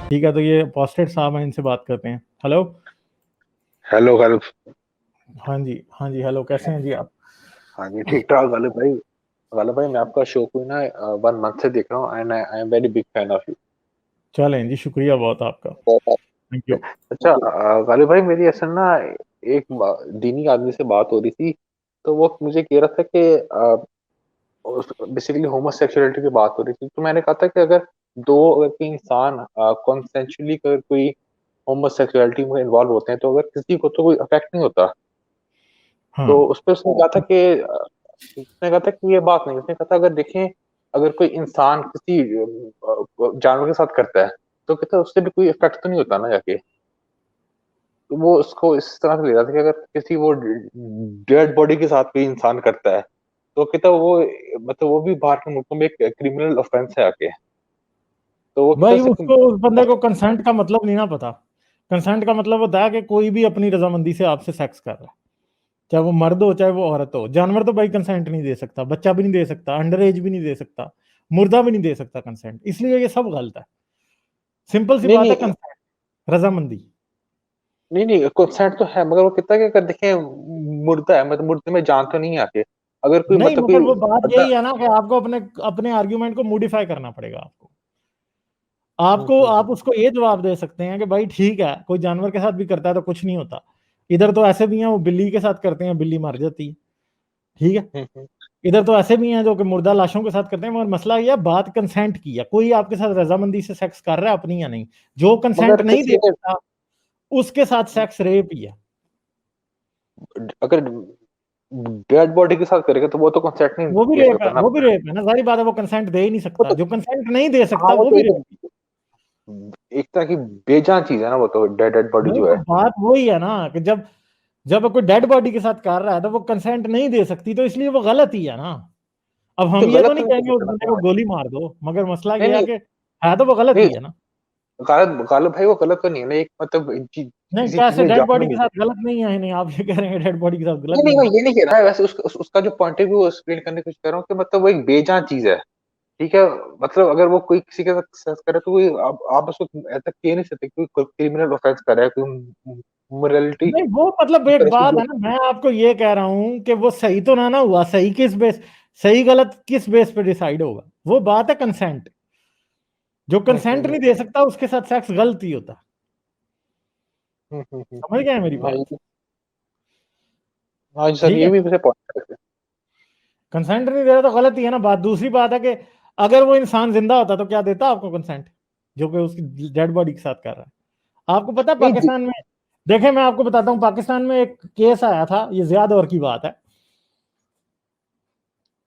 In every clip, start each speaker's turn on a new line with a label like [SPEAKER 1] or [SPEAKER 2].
[SPEAKER 1] ठीक है, तो ये पोस्टेड साहब हैं, इनसे बात करते हैं। हेलो।
[SPEAKER 2] हेलो गालिब।
[SPEAKER 1] हाँ जी, हाँ जी, हेलो, कैसे हैं जी आप?
[SPEAKER 2] हाँ जी, ठीक ठाक गालिब भाई। गालिब भाई, मैं आपका शो को ना 1 मंथ से देख रहा हूँ and I am very big fan of you.
[SPEAKER 1] चलें जी, शुक्रिया बहुत आपका, थैंक यू।
[SPEAKER 2] अच्छा गालिब भाई, मेरी असल ना एक दीनी आदमी से बात हो रही थी। तो वो मुझे कह रहा था कि बेसिकली होमोसेक्सुअलिटी की बात हो रही थी। तो मैंने कहा था कि अगर कोई इंसान कॉन्सेंशुअली अगर कोई होमोसेक्सुअलिटी में इन्वॉल्व होते हैं तो अगर किसी को तो कोई अफेक्ट नहीं होता।
[SPEAKER 1] हाँ,
[SPEAKER 2] तो उस पर उसने कहा था कि ये बात नहीं। उसने कहा था अगर देखें, अगर कोई इंसान किसी जानवर के साथ करता है तो कहता है उससे भी कोई इफेक्ट तो नहीं होता ना जाके। तो वो उसको इस तरह से ले रहा था कि अगर किसी वो डेड बॉडी के साथ कोई इंसान करता है तो कहता है वो मतलब वो भी बाहर के मुल्कों में एक क्रिमिनल ऑफेंस है आके। तो वो कहता है
[SPEAKER 1] भाई उसको, उस बंदे को कंसेंट का मतलब नहीं ना पता। कंसेंट का मतलब होता है कि कोई भी अपनी रजामंदी से आपसे सेक्स कर रहा है, चाहे वो मर्द हो चाहे वो औरत हो। जानवर तो भाई कंसेंट नहीं दे सकता, बच्चा भी नहीं दे सकता, अंडर एज भी नहीं दे सकता, मुर्दा भी नहीं दे सकता कंसेंट, इसलिए ये सब गलत है। सिंपल सी
[SPEAKER 2] नहीं
[SPEAKER 1] बात है,
[SPEAKER 2] नहीं
[SPEAKER 1] कंसेंट, रजामंदी।
[SPEAKER 2] नहीं नहीं, कंसेंट तो है मगर वो कहता है कि अगर देखें मुर्दा है, मतलब मुर्दे में जान तो नहीं है आके। अगर कोई
[SPEAKER 1] नहीं,
[SPEAKER 2] मतलब
[SPEAKER 1] मगर
[SPEAKER 2] कोई
[SPEAKER 1] वो बात
[SPEAKER 2] बंदा।
[SPEAKER 1] यही है ना कि आपको अपने अपने आर्ग्यूमेंट को मॉडिफाई करना पड़ेगा। आपको आप उसको ये जवाब दे सकते हैं कि भाई ठीक है, कोई जानवर के साथ भी करता है तो कुछ नहीं होता। इधर तो ऐसे भी हैं वो बिल्ली के साथ करते हैं, बिल्ली मर जाती है, ठीक है।
[SPEAKER 2] हम्म, हम्म,
[SPEAKER 1] इधर तो ऐसे भी हैं जो कि मुर्दा लाशों के साथ करते हैं। मगर मसला यह बात कंसेंट की है, कोई आपके साथ रजामंदी से सेक्स कर रहा है अपनी या नहीं। जो कंसेंट
[SPEAKER 2] मगर
[SPEAKER 1] नहीं दे
[SPEAKER 2] किसी ने
[SPEAKER 1] सकता उसके साथ सेक्स रेप ही है।
[SPEAKER 2] अगर डेड बॉडी के साथ करेगा तो वो तो कंसेंट नहीं
[SPEAKER 1] वो भी
[SPEAKER 2] दे
[SPEAKER 1] रेप
[SPEAKER 2] सकता
[SPEAKER 1] है,
[SPEAKER 2] ना
[SPEAKER 1] वो भी
[SPEAKER 2] अपना।
[SPEAKER 1] रेप है ना, सारी बात है। वो कंसेंट दे ही नहीं
[SPEAKER 2] वो
[SPEAKER 1] सकता,
[SPEAKER 2] तो
[SPEAKER 1] जो कंसेंट नहीं दे
[SPEAKER 2] हाँ,
[SPEAKER 1] सकता
[SPEAKER 2] वो
[SPEAKER 1] वो
[SPEAKER 2] तो
[SPEAKER 1] भी
[SPEAKER 2] एक
[SPEAKER 1] रेप।
[SPEAKER 2] एक तरह की बेजान चीज है ना, वो तो डेड बॉडी
[SPEAKER 1] नहीं
[SPEAKER 2] जो
[SPEAKER 1] तो
[SPEAKER 2] है।
[SPEAKER 1] बात वही है ना कि जब जब कोई डेड बॉडी के साथ कर रहा है तो वो कंसेंट नहीं दे सकती, तो इसलिए वो गलत ही है ना। अब
[SPEAKER 2] तो
[SPEAKER 1] हम ये तो
[SPEAKER 2] गलत
[SPEAKER 1] नहीं
[SPEAKER 2] तो नहीं
[SPEAKER 1] कहेंगे
[SPEAKER 2] कर
[SPEAKER 1] उस
[SPEAKER 2] सकता
[SPEAKER 1] बंदे
[SPEAKER 2] ना।
[SPEAKER 1] को गोली मार दो, मगर मसला
[SPEAKER 2] नहीं
[SPEAKER 1] ये है
[SPEAKER 2] नहीं
[SPEAKER 1] कि है तो वो गलत
[SPEAKER 2] नहीं,
[SPEAKER 1] ही है ना।
[SPEAKER 2] गालिब गालिब भाई वो गलत तो नहीं है ना, एक मतलब
[SPEAKER 1] नहीं,
[SPEAKER 2] किसी चीज
[SPEAKER 1] कैसे
[SPEAKER 2] में
[SPEAKER 1] डेड
[SPEAKER 2] जान
[SPEAKER 1] बॉडी
[SPEAKER 2] नहीं
[SPEAKER 1] के
[SPEAKER 2] है।
[SPEAKER 1] साथ गलत नहीं है? नहीं, आप ये कह रहे हैं डेड बॉडी के साथ गलत
[SPEAKER 2] नहीं नहीं,
[SPEAKER 1] नहीं
[SPEAKER 2] मैं
[SPEAKER 1] है।
[SPEAKER 2] ये नहीं कह रहा है वैसे उसका जो पॉइंट है वो एक्सप्लेन करने की कोशिश कर रहा हूँ कि मतलब वो एक बेजान चीज है। ठीक है। मतलब अगर वो कोई किसी के साथ सेक्स करे तो कोई आप उसको ऐसा कह नहीं सकते कि कोई क्रिमिनल ऑफेंस कर रहा है, कोई मोरालिटी
[SPEAKER 1] नहीं, वो मतलब एक बात है ना, मैं आपको ये कह रहा हूं कि वो सही तो ना ना हुआ, सही किस बेस, सही गलत किस बेस पे डिसाइड होगा? वो बात है कंसेंट। जो कंसेंट नहीं दे सकता उसके साथ सेक्स गलत ही होता। समझ गए मेरी बात?
[SPEAKER 2] हाँ। हाँ जी सर,
[SPEAKER 1] ठीक
[SPEAKER 2] ये
[SPEAKER 1] है,
[SPEAKER 2] भी मुझे पॉइंट है।
[SPEAKER 1] कंसेंट नहीं दे रहा तो गलत ही है ना। बात दूसरी बात है कि अगर वो इंसान जिंदा होता तो क्या देता आपको कंसेंट, जो कि उसकी डेड बॉडी के साथ कर रहा है? आपको पता है
[SPEAKER 2] नहीं
[SPEAKER 1] पाकिस्तान में, देखें मैं आपको बताता हूँ, पाकिस्तान में एक केस आया था, ये ज्यादा दौर की बात है।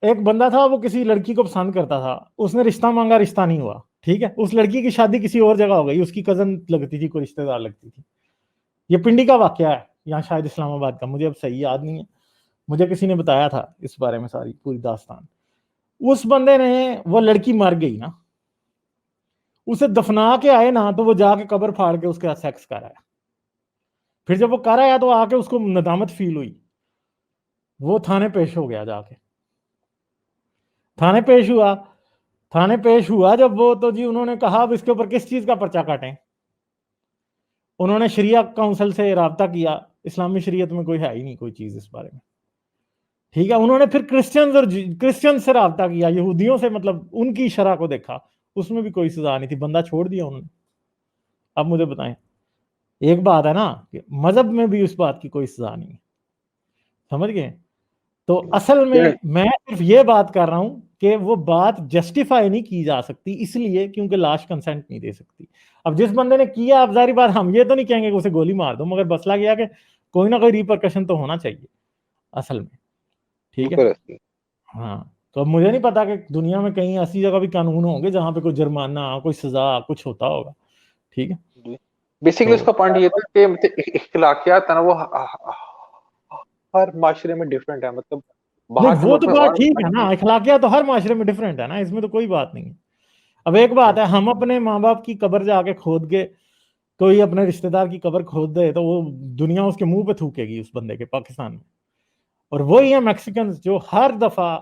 [SPEAKER 1] एक बंदा था, वो किसी लड़की को पसंद करता था, उसने रिश्ता मांगा, रिश्ता नहीं हुआ, ठीक है। उस लड़की की शादी किसी और जगह हो गई, उसकी कजन लगती थी, कोई रिश्तेदार लगती थी। ये पिंडी का वाकया है, यहाँ शायद इस्लामाबाद का, मुझे अब सही याद नहीं है। मुझे किसी ने बताया था इस बारे में सारी पूरी दास्तान। उस बंदे ने, वो लड़की मर गई ना, उसे दफना के आए ना, तो वो जाके कब्र फाड़ के उसके साथ सेक्स कर आया। फिर जब वो कर आया तो आके उसको नदामत फील हुई, वो थाने पेश हो गया जाके। थाने पेश हुआ, थाने पेश हुआ जब वो, तो जी उन्होंने कहा अब इसके ऊपर किस चीज का पर्चा काटें। उन्होंने शरिया काउंसिल से राब्ता किया, इस्लामी शरीयत में कोई है ही नहीं कोई चीज इस बारे में, ठीक है। उन्होंने फिर क्रिश्चियन से राब्ता किया, यहूदियों से, मतलब उनकी शरह को देखा, उसमें भी कोई सजा नहीं थी, बंदा छोड़ दिया उन्होंने। अब मुझे बताएं, एक बात है ना कि मजहब में भी उस बात की कोई सजा नहीं है, समझ गए? तो असल में मैं सिर्फ ये बात कर रहा हूं कि वो बात जस्टिफाई नहीं की जा सकती, इसलिए क्योंकि लाश कंसेंट नहीं दे सकती। अब जिस बंदे ने किया, अब जारी बात, हम ये तो नहीं कहेंगे कि उसे गोली मार दो, मगर मसला गया कि कोई ना कोई रिपरकशन तो होना चाहिए असल में, ठीक है।
[SPEAKER 2] बिल्कुल ऐसी।
[SPEAKER 1] हाँ, तो अब मुझे नहीं पता कि दुनिया में कहीं ऐसी जगह भी कानून होंगे जहां पे कोई जुर्माना, कोई सजा, कुछ होता होगा, ठीक है।
[SPEAKER 2] बेसिकली
[SPEAKER 1] तो
[SPEAKER 2] उसका पॉइंट ये था कि मतलब इख्तिलाफियात है ना वो हर माशरे में डिफरेंट है, मतलब
[SPEAKER 1] नहीं,
[SPEAKER 2] बाहर के
[SPEAKER 1] वो
[SPEAKER 2] मुल्क
[SPEAKER 1] तो
[SPEAKER 2] में
[SPEAKER 1] बात
[SPEAKER 2] और
[SPEAKER 1] ठीक है ना, अखलाकियात तो हर माशरे में डिफरेंट है ना, इसमें तो कोई बात नहीं है। अब एक बात है, हम अपने माँ बाप की कब्र जाके खोद के, कोई अपने रिश्तेदार की कब्र खोद दे तो वो दुनिया उसके मुंह पे थूकेगी उस बंदे के, पाकिस्तान में। और वही है मैक्सिकन, जो हर दफा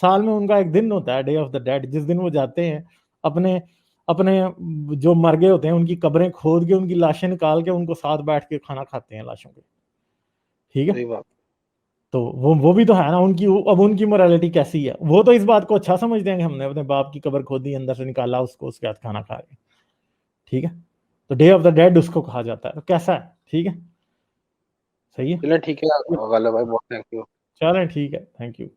[SPEAKER 1] साल में उनका एक दिन होता है, डे ऑफ द डेड, जिस दिन वो जाते हैं अपने अपने जो मर गए होते हैं उनकी कब्रें खोद के उनकी लाशें निकाल के उनको साथ बैठ के खाना खाते हैं लाशों के, ठीक है।
[SPEAKER 2] सही बात।
[SPEAKER 1] तो वो भी तो है ना उनकी, अब उनकी मोरालिटी कैसी है, वो तो इस बात को अच्छा समझते हैं कि हमने अपने बाप की कब्र खोदी, अंदर से निकाला उसको, उसके बाद खाना खा रहे हैं, ठीक है। तो डे ऑफ द डेड उसको कहा जाता है, तो कैसा है, ठीक है, सही है।
[SPEAKER 2] चलो ठीक है गालिब भाई, बहुत थैंक यू।
[SPEAKER 1] चलें ठीक है, थैंक यू।